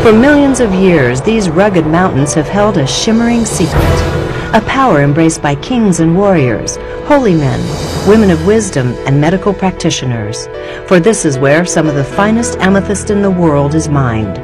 For millions of years, these rugged mountains have held a shimmering secret, a power embraced by kings and warriors, holy men, women of wisdom, and medical practitioners. For this is where some of the finest amethyst in the world is mined.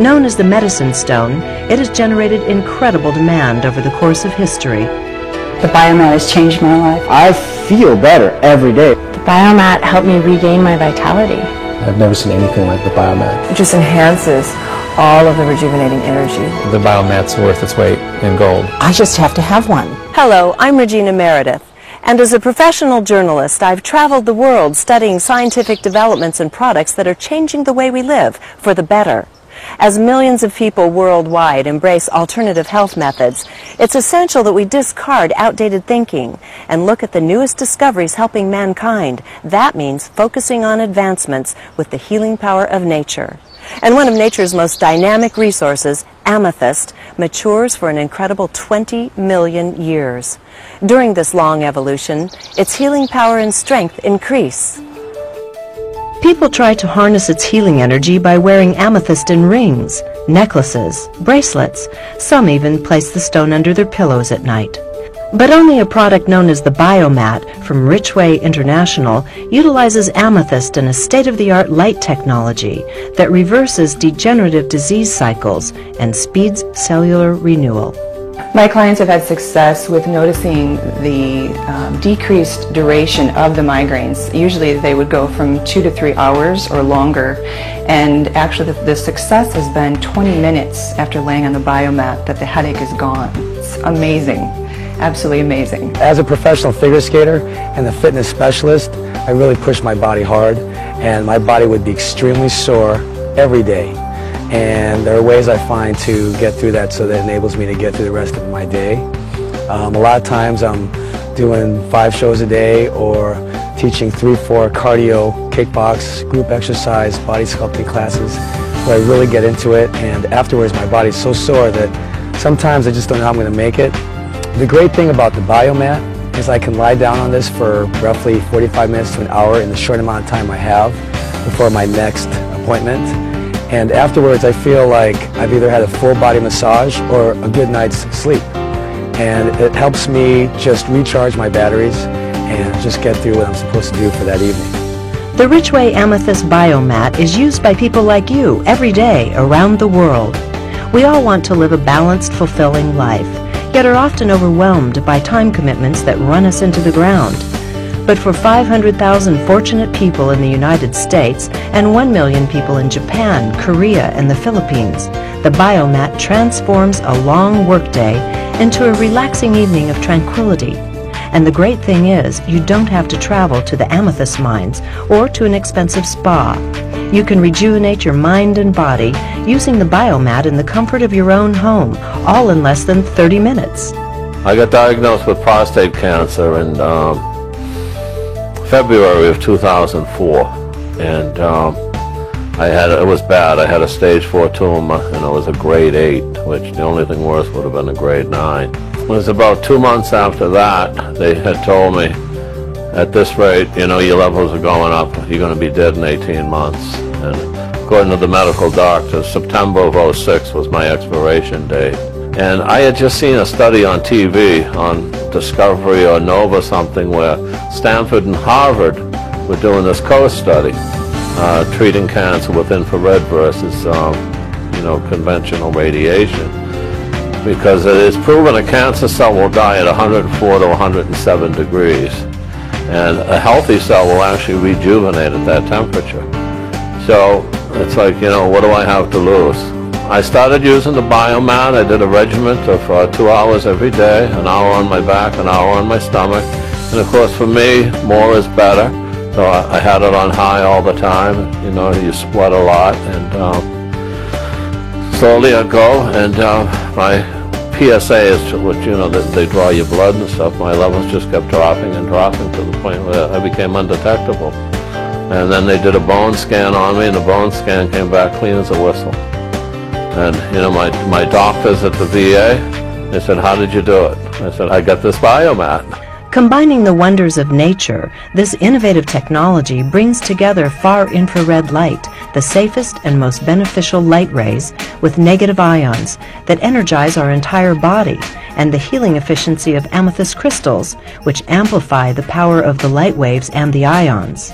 Known as the medicine stone, it has generated incredible demand over the course of history. The Biomat has changed my life. I feel better every day. The Biomat helped me regain my vitality. I've never seen anything like the Biomat. It just enhances all of the rejuvenating energy. The Biomat's worth its weight in gold. I just have to have one. Hello, I'm Regina Meredith, and as a professional journalist, I've traveled the world studying scientific developments and products that are changing the way we live for the better. As millions of people worldwide embrace alternative health methods, it's essential that we discard outdated thinking and look at the newest discoveries helping mankind. That means focusing on advancements with the healing power of nature. And one of nature's most dynamic resources, amethyst, matures for an incredible 20 million years. During this long evolution, its healing power and strength increase. People try to harness its healing energy by wearing amethyst in rings, necklaces, bracelets. Some even place the stone under their pillows at night. But only a product known as the Biomat from Richway International utilizes amethyst and a state-of-the-art light technology that reverses degenerative disease cycles and speeds cellular renewal. My clients have had success with noticing the decreased duration of the migraines. Usually they would go from 2 to 3 hours or longer, and actually the success has been 20 minutes after laying on the Biomat that the headache is gone. It's amazing, absolutely amazing. As a professional figure skater and a fitness specialist, I really push my body hard, and my body would be extremely sore every day. And there are ways I find to get through that so that enables me to get through the rest of my day. A lot of times I'm doing 5 shows a day or teaching 3-4 cardio, kickbox, group exercise, body sculpting classes where I really get into it, and afterwards my body's so sore that sometimes I just don't know how I'm going to make it. The great thing about the Biomat is I can lie down on this for roughly 45 minutes to an hour in the short amount of time I have before my next appointment. And afterwards I feel like I've either had a full body massage or a good night's sleep. And it helps me just recharge my batteries and just get through what I'm supposed to do for that evening. The Richway Amethyst Biomat is used by people like you every day around the world. We all want to live a balanced, fulfilling life, yet are often overwhelmed by time commitments that run us into the ground. But for 500,000 fortunate people in the United States and 1 million people in Japan, Korea, and the Philippines, the Biomat transforms a long workday into a relaxing evening of tranquility. And the great thing is, you don't have to travel to the amethyst mines or to an expensive spa. You can rejuvenate your mind and body using the Biomat in the comfort of your own home, all in less than 30 minutes. I got diagnosed with prostate cancer in February of 2004, and it was bad. I had a stage 4 tumor, and it was a grade 8, which the only thing worse would have been a grade 9. It was about 2 months after that, they had told me, at this rate, you know, your levels are going up, you're going to be dead in 18 months. And according to the medical doctors, September of 06 was my expiration date. And I had just seen a study on TV, on Discovery or Nova something, where Stanford and Harvard were doing this co-study, treating cancer with infrared versus, conventional radiation. Because it is proven a cancer cell will die at 104 to 107 degrees. And a healthy cell will actually rejuvenate at that temperature. So it's like, you know, what do I have to lose? I started using the Biomat. I did a regimen of 2 hours every day, an hour on my back, an hour on my stomach. And of course for me, more is better. So I had it on high all the time. You know, you sweat a lot, and slowly I go, and my PSA is, which, you know, they draw your blood and stuff. My levels just kept dropping and dropping to the point where I became undetectable. And then they did a bone scan on me, and the bone scan came back clean as a whistle. And, you know, my doctors at the VA, they said, how did you do it? I said, I got this Biomat. Combining the wonders of nature, this innovative technology brings together far infrared light, the safest and most beneficial light rays with negative ions that energize our entire body, and the healing efficiency of amethyst crystals, which amplify the power of the light waves and the ions.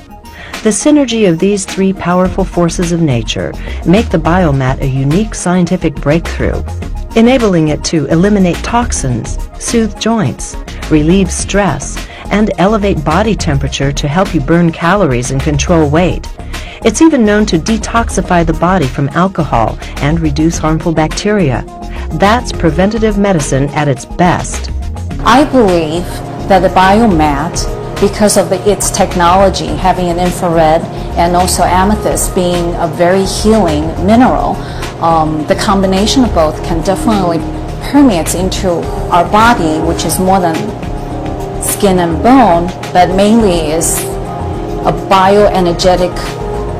The synergy of these three powerful forces of nature make the biomat a unique scientific breakthrough, enabling it to eliminate toxins, soothe joints, relieve stress, and elevate body temperature to help you burn calories and control weight. It's even known to detoxify the body from alcohol and reduce harmful bacteria. That's preventative medicine at its best. I believe that the biomat, because of its technology, having an infrared and also amethyst being a very healing mineral, the combination of both can definitely permeate into our body, which is more than skin and bone, but mainly is a bioenergetic,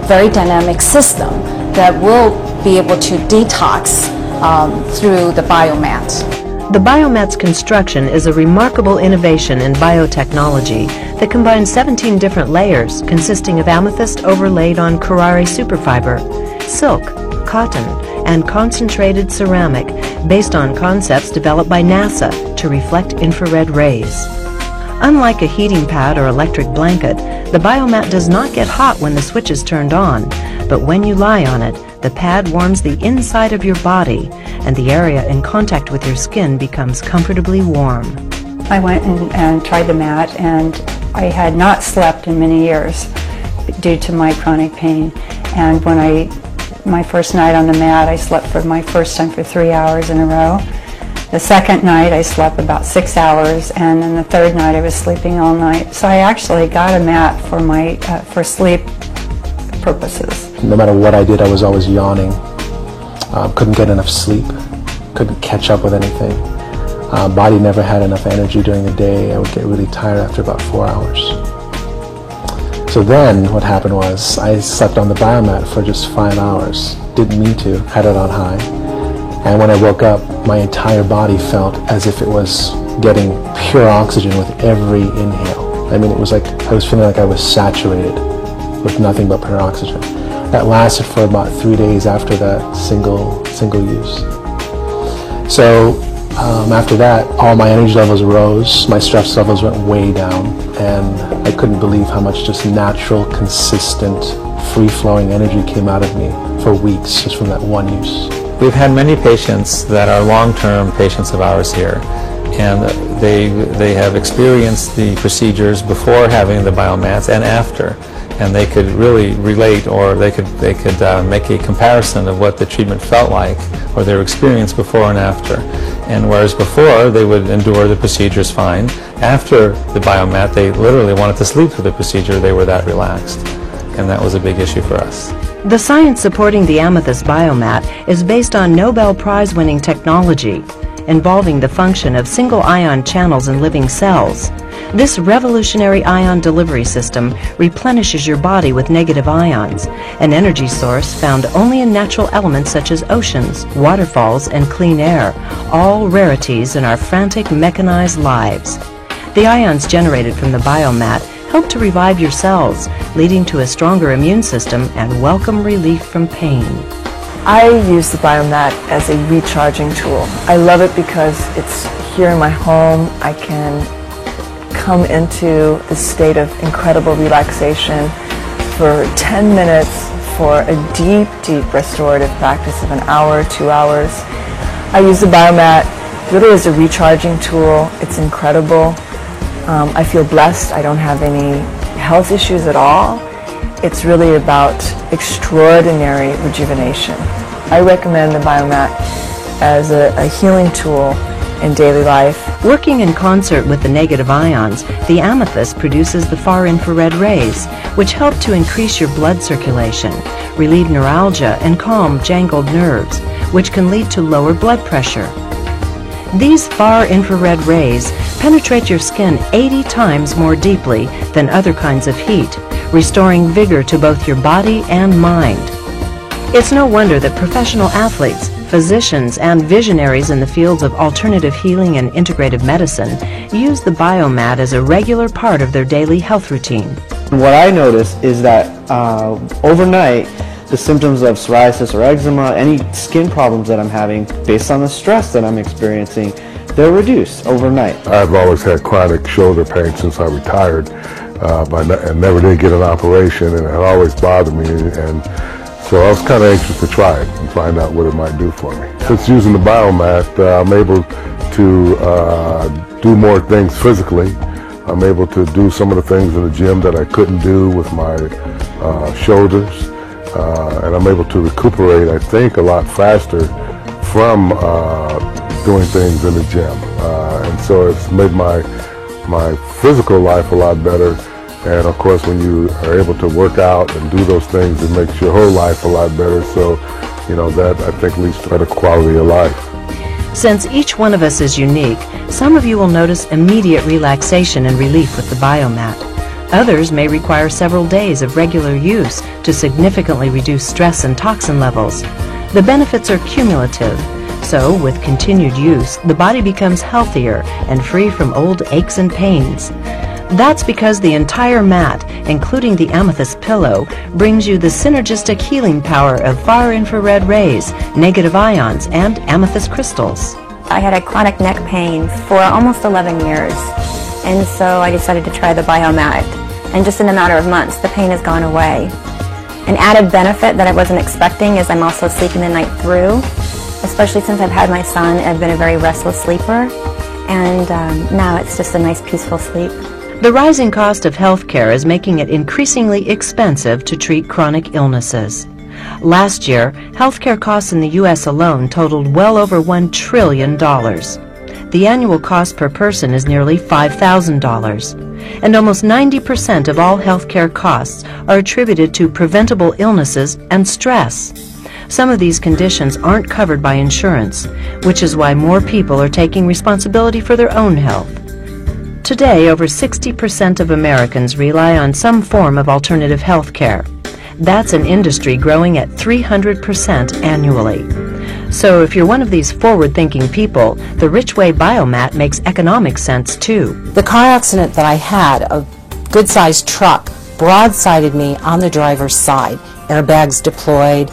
very dynamic system that will be able to detox through the biomat. The biomat's construction is a remarkable innovation in biotechnology that combines 17 different layers consisting of amethyst overlaid on Carrara superfiber, silk, cotton, and concentrated ceramic based on concepts developed by NASA to reflect infrared rays. Unlike a heating pad or electric blanket, the biomat does not get hot when the switch is turned on, but when you lie on it, the pad warms the inside of your body, and the area in contact with your skin becomes comfortably warm. I went and tried the mat, and I had not slept in many years due to my chronic pain. And when my first night on the mat, I slept for my first time for 3 hours in a row. The second night I slept about 6 hours, and then the third night I was sleeping all night. So I actually got a mat for my for sleep purposes. No matter what I did, I was always yawning. Couldn't get enough sleep. Couldn't catch up with anything. Body never had enough energy during the day. I would get really tired after about 4 hours. So then what happened was I slept on the biomat for just 5 hours. Didn't mean to, had it on high. And when I woke up, my entire body felt as if it was getting pure oxygen with every inhale. I mean, it was like I was feeling like I was saturated with nothing but pure oxygen. That lasted for about 3 days after that single use. So after that, all my energy levels rose, my stress levels went way down, and I couldn't believe how much just natural, consistent, free-flowing energy came out of me for weeks just from that one use. We've had many patients that are long-term patients of ours here, and they have experienced the procedures before having the biomats and after, and they could really relate, or they could make a comparison of what the treatment felt like or their experience before and after. And whereas before they would endure the procedures fine, after the biomat they literally wanted to sleep through the procedure. They were that relaxed, and that was a big issue for us. The science supporting the amethyst biomat is based on Nobel Prize-winning technology involving the function of single-ion channels in living cells. This revolutionary ion delivery system replenishes your body with negative ions, an energy source found only in natural elements such as oceans, waterfalls, and clean air, all rarities in our frantic, mechanized lives. The ions generated from the biomat help to revive your cells, leading to a stronger immune system and welcome relief from pain. I use the biomat as a recharging tool. I love it because it's here in my home. I can come into a state of incredible relaxation for 10 minutes for a deep, deep restorative practice of an hour, 2 hours. I use the biomat really as a recharging tool. It's incredible. I feel blessed. I don't have any health issues at all. It's really about extraordinary rejuvenation. I recommend the biomat as a healing tool in daily life. Working in concert with the negative ions, the amethyst produces the far infrared rays, which help to increase your blood circulation, relieve neuralgia, and calm jangled nerves, which can lead to lower blood pressure. These far infrared rays penetrate your skin 80 times more deeply than other kinds of heat, restoring vigor to both your body and mind. It's no wonder that professional athletes, physicians, and visionaries in the fields of alternative healing and integrative medicine use the biomat as a regular part of their daily health routine. What I noticed is that overnight, the symptoms of psoriasis or eczema, any skin problems that I'm having based on the stress that I'm experiencing, they'll reduce overnight. I've always had chronic shoulder pain since I retired, and never did get an operation, and it had always bothered me, and so I was kind of anxious to try it and find out what it might do for me. Since using the Biomat, I'm able to do more things physically. I'm able to do some of the things in the gym that I couldn't do with my shoulders, and I'm able to recuperate, I think, a lot faster from doing things in the gym. And so it's made my physical life a lot better. And of course, when you are able to work out and do those things, it makes your whole life a lot better. So, you know, that I think leads to better quality of life. Since each one of us is unique, some of you will notice immediate relaxation and relief with the Biomat. Others may require several days of regular use to significantly reduce stress and toxin levels. The benefits are cumulative, so with continued use, the body becomes healthier and free from old aches and pains. That's because the entire mat, including the amethyst pillow, brings you the synergistic healing power of far infrared rays, negative ions, and amethyst crystals. I had a chronic neck pain for almost 11 years, and so I decided to try the Biomat. And just in a matter of months, the pain has gone away. An added benefit that I wasn't expecting is I'm also sleeping the night through, especially since I've had my son. I've been a very restless sleeper, and now it's just a nice, peaceful sleep. The rising cost of healthcare is making it increasingly expensive to treat chronic illnesses. Last year, healthcare costs in the U.S. alone totaled well over $1 trillion. The annual cost per person is nearly $5,000. And almost 90% of all healthcare costs are attributed to preventable illnesses and stress. Some of these conditions aren't covered by insurance, which is why more people are taking responsibility for their own health. Today, over 60% of Americans rely on some form of alternative health care. That's an industry growing at 300% annually. So if you're one of these forward-thinking people, the Richway Biomat makes economic sense too. The car accident that I had, a good-sized truck broadsided me on the driver's side, airbags deployed.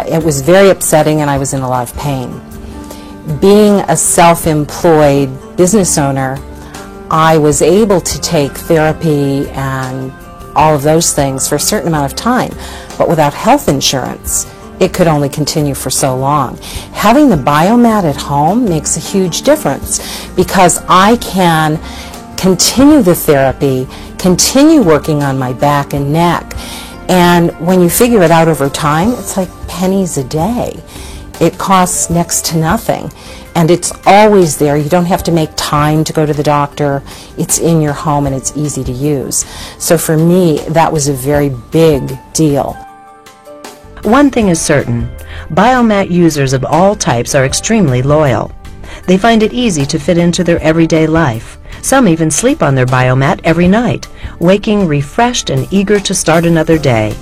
It was very upsetting and I was in a lot of pain. Being a self-employed business owner, I was able to take therapy and all of those things for a certain amount of time, but without health insurance, it could only continue for so long. Having the Biomat at home makes a huge difference because I can continue the therapy, continue working on my back and neck, and when you figure it out over time, it's like pennies a day. It costs next to nothing. And it's always there. You don't have to make time to go to the doctor. It's in your home and it's easy to use. So for me, that was a very big deal. One thing is certain, Biomat users of all types are extremely loyal. They find it easy to fit into their everyday life. Some even sleep on their Biomat every night, waking refreshed and eager to start another day.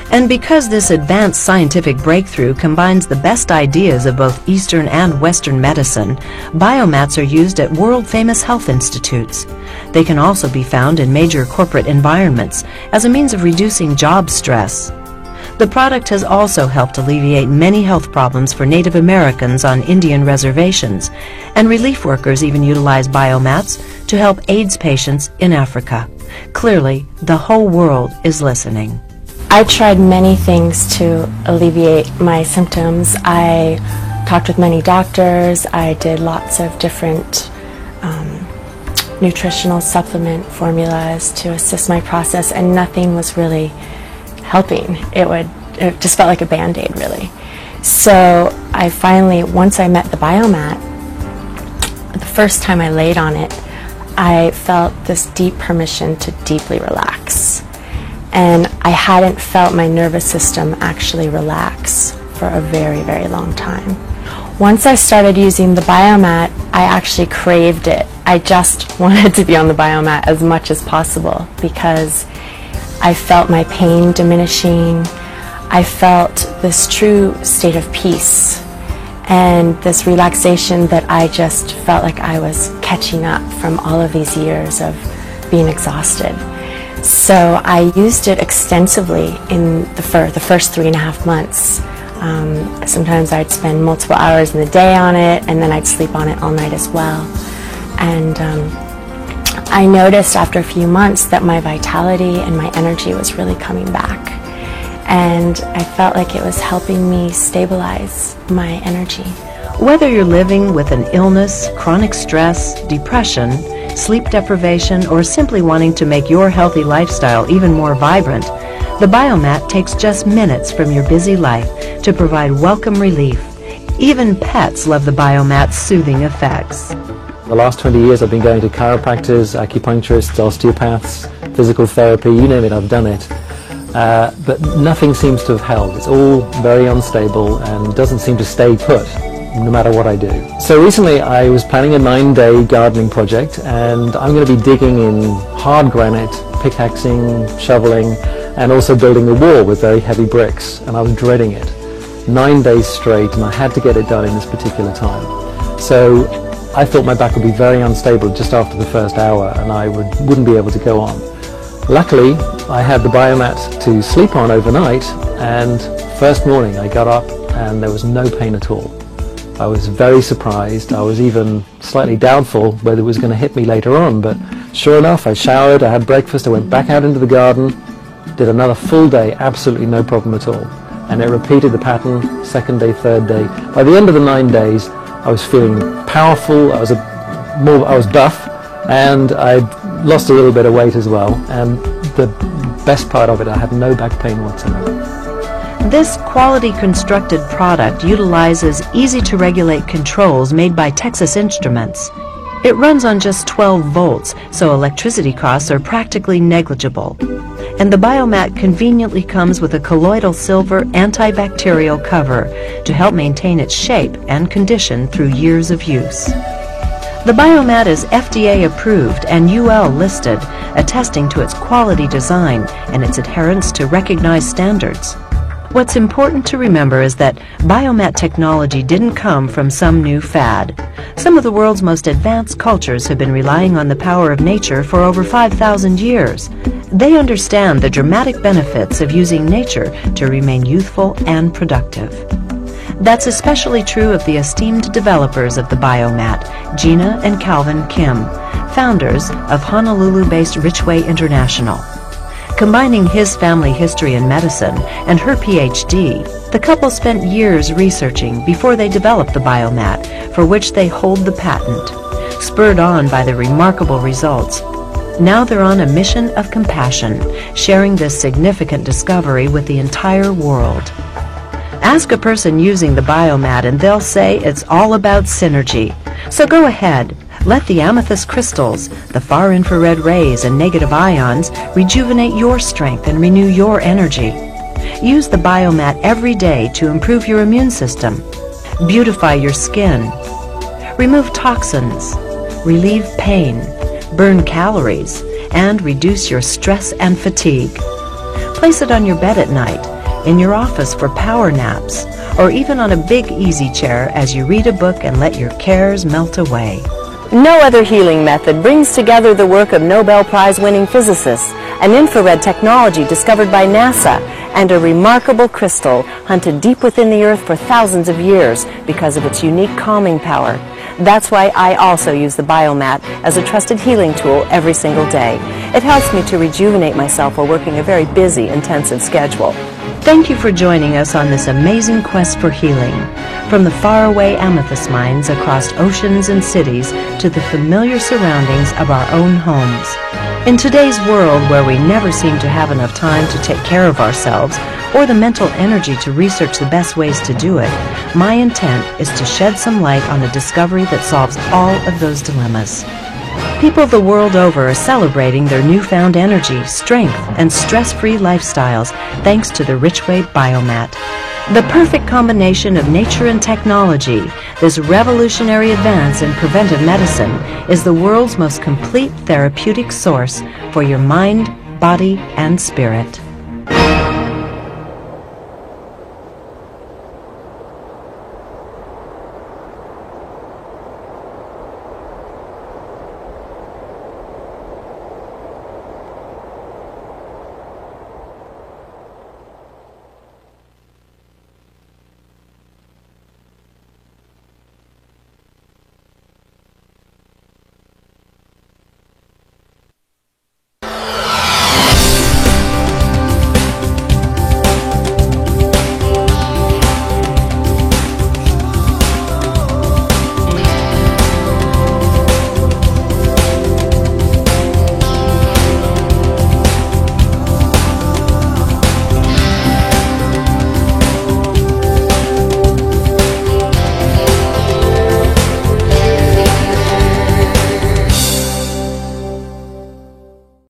And because this advanced scientific breakthrough combines the best ideas of both Eastern and Western medicine, Biomats are used at world-famous health institutes. They can also be found in major corporate environments as a means of reducing job stress. The product has also helped alleviate many health problems for Native Americans on Indian reservations, and relief workers even utilize Biomats to help AIDS patients in Africa. Clearly, the whole world is listening. I tried many things to alleviate my symptoms. I talked with many doctors. I did lots of different nutritional supplement formulas to assist my process, and nothing was really helping. It just felt like a Band-Aid, really. So I finally, once I met the Biomat, the first time I laid on it, I felt this deep permission to deeply relax. And I hadn't felt my nervous system actually relax for a very, very long time. Once I started using the Biomat, I actually craved it. I just wanted to be on the Biomat as much as possible because I felt my pain diminishing. I felt this true state of peace and this relaxation that I just felt like I was catching up from all of these years of being exhausted. So I used it extensively for the first 3.5 months. Sometimes I'd spend multiple hours in the day on it, and then I'd sleep on it all night as well. And I noticed after a few months that my vitality and my energy was really coming back. And I felt like it was helping me stabilize my energy. Whether you're living with an illness, chronic stress, depression, sleep deprivation, or simply wanting to make your healthy lifestyle even more vibrant, the Biomat takes just minutes from your busy life to provide welcome relief. Even pets love the Biomat's soothing effects. The last 20 years I've been going to chiropractors, acupuncturists, osteopaths, physical therapy, you name it, I've done it. But nothing seems to have held. It's all very unstable and doesn't seem to stay put, no matter what I do. So recently I was planning a 9-day gardening project, and I'm going to be digging in hard granite, pickaxing, shoveling, and also building a wall with very heavy bricks, and I was dreading it. 9 days straight, and I had to get it done in this particular time. So I thought my back would be very unstable just after the first hour, and I wouldn't be able to go on. Luckily, I had the Biomat to sleep on overnight, and first morning I got up and there was no pain at all. I was very surprised. I was even slightly doubtful whether it was going to hit me later on, but sure enough, I showered, I had breakfast, I went back out into the garden, did another full day, absolutely no problem at all. And it repeated the pattern, second day, third day. By the end of the 9 days, I was feeling powerful, I was buff, and I'd lost a little bit of weight as well, and the best part of it, I had no back pain whatsoever. This quality constructed product utilizes easy-to-regulate controls made by Texas Instruments. It runs on just 12 volts, so electricity costs are practically negligible. And the Biomat conveniently comes with a colloidal silver antibacterial cover to help maintain its shape and condition through years of use. The Biomat is FDA approved and UL listed, attesting to its quality design and its adherence to recognized standards. What's important to remember is that Biomat technology didn't come from some new fad. Some of the world's most advanced cultures have been relying on the power of nature for over 5,000 years. They understand the dramatic benefits of using nature to remain youthful and productive. That's especially true of the esteemed developers of the Biomat, Gina and Calvin Kim, founders of Honolulu-based Richway International. Combining his family history in medicine and her PhD, the couple spent years researching before they developed the Biomat, for which they hold the patent. Spurred on by the remarkable results, now they're on a mission of compassion, sharing this significant discovery with the entire world. Ask a person using the Biomat and they'll say it's all about synergy. So go ahead. Let the amethyst crystals, the far infrared rays and negative ions rejuvenate your strength and renew your energy. Use the Biomat every day to improve your immune system, beautify your skin, remove toxins, relieve pain, burn calories, and reduce your stress and fatigue. Place it on your bed at night, in your office for power naps, or even on a big easy chair as you read a book and let your cares melt away. No other healing method brings together the work of Nobel Prize-winning physicists, an infrared technology discovered by NASA, and a remarkable crystal hunted deep within the earth for thousands of years because of its unique calming power. That's why I also use the Biomat as a trusted healing tool every single day. It helps me to rejuvenate myself while working a very busy, intensive schedule. Thank you for joining us on this amazing quest for healing. From the faraway amethyst mines across oceans and cities to the familiar surroundings of our own homes. In today's world where we never seem to have enough time to take care of ourselves or the mental energy to research the best ways to do it, my intent is to shed some light on a discovery that solves all of those dilemmas. People the world over are celebrating their newfound energy, strength, and stress-free lifestyles thanks to the Richway Biomat. The perfect combination of nature and technology, this revolutionary advance in preventive medicine is the world's most complete therapeutic source for your mind, body, and spirit.